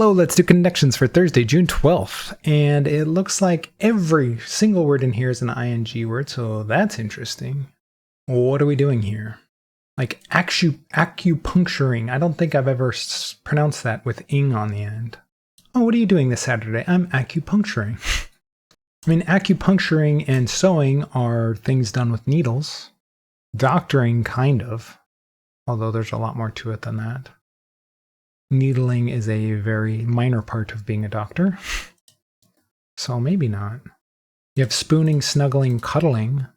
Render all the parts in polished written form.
So let's do connections for Thursday, June 12th. And it looks like every single word in here is an ing word, so that's interesting. What are we doing here? Like acupuncturing. I don't think I've ever pronounced that with ing on the end. Oh, what are you doing this Saturday? I'm acupuncturing. I mean, acupuncturing and sewing are things done with needles. Doctoring, kind of. Although there's a lot more to it than that. Needling is a very minor part of being a doctor. So maybe not. You have spooning, snuggling, cuddling,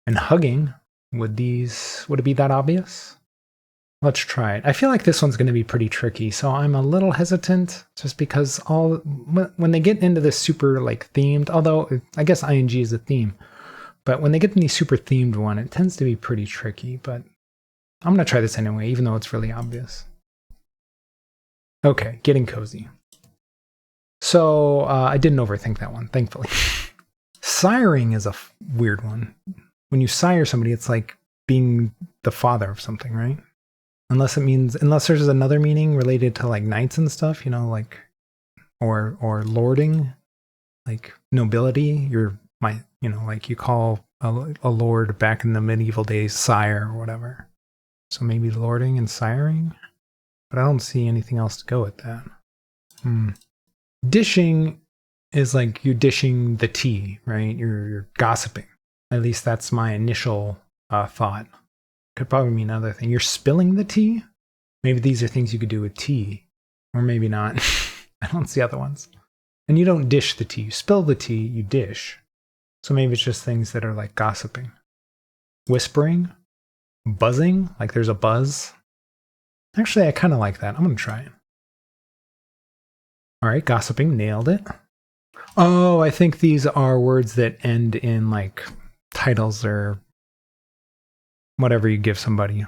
and hugging. Would it be that obvious? Let's try it. I feel like this one's going to be pretty tricky, so I'm a little hesitant just because when they get into this super like themed, although I guess ing is a theme, but when they get in the super themed one, it tends to be pretty tricky, but I'm going to try this anyway, even though it's really obvious. Okay, getting cozy. So I didn't overthink that one, thankfully. Siring is a weird one. When you sire somebody, it's like being the father of something, right? Unless there's another meaning related to like knights and stuff, like, or lording, like nobility. Like you call a lord back in the medieval days sire or whatever. So maybe lording and siring. But I don't see anything else to go with that. Dishing is like you're dishing the tea, right? You're gossiping. At least that's my initial thought. Could probably mean another thing. You're spilling the tea? Maybe these are things you could do with tea. Or maybe not. I don't see other ones. And you don't dish the tea. You spill the tea, you dish. So maybe it's just things that are like gossiping. Whispering? Buzzing? Like there's a buzz? Actually, I kind of like that. I'm going to try it. All right, gossiping. Nailed it. Oh, I think these are words that end in like titles or whatever you give somebody.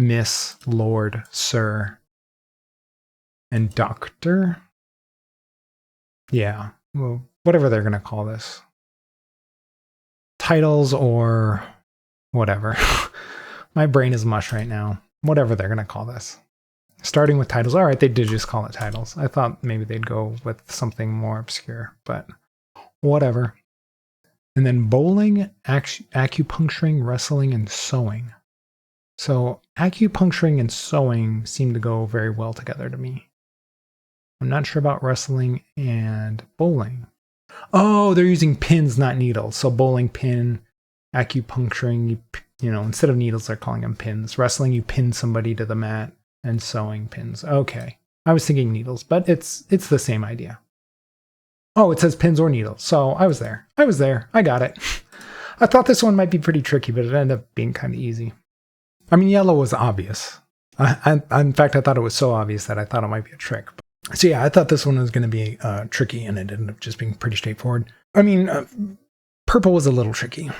Miss, Lord, Sir, and Doctor. Yeah, well, whatever they're going to call this. Titles or whatever. My brain is mush right now. Whatever they're going to call this. Starting with titles. All right, they did just call it titles. I thought maybe they'd go with something more obscure, but whatever. And then bowling, acupuncturing, wrestling, and sewing. So acupuncturing and sewing seem to go very well together to me. I'm not sure about wrestling and bowling. Oh, they're using pins, not needles. So bowling, pin, acupuncturing, instead of needles, they're calling them pins. Wrestling, you pin somebody to the mat. And sewing pins. Okay. I was thinking needles, but it's the same idea. Oh, it says pins or needles. So I was there. I got it. I thought this one might be pretty tricky, but it ended up being kind of easy. I mean, yellow was obvious. In fact, I thought it was so obvious that I thought it might be a trick. So yeah, I thought this one was going to be tricky, and it ended up just being pretty straightforward. I mean, purple was a little tricky.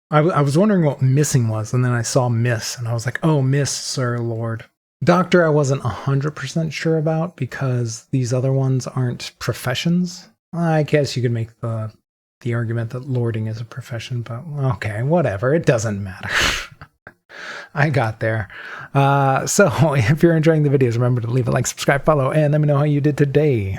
I was wondering what missing was, and then I saw miss, and I was like, oh, miss, Sir, Lord. Doctor, I wasn't 100% sure about because these other ones aren't professions. I guess you could make the argument that lording is a profession, but okay, whatever. It doesn't matter. I got there. So if you're enjoying the videos, remember to leave a like, subscribe, follow, and let me know how you did today.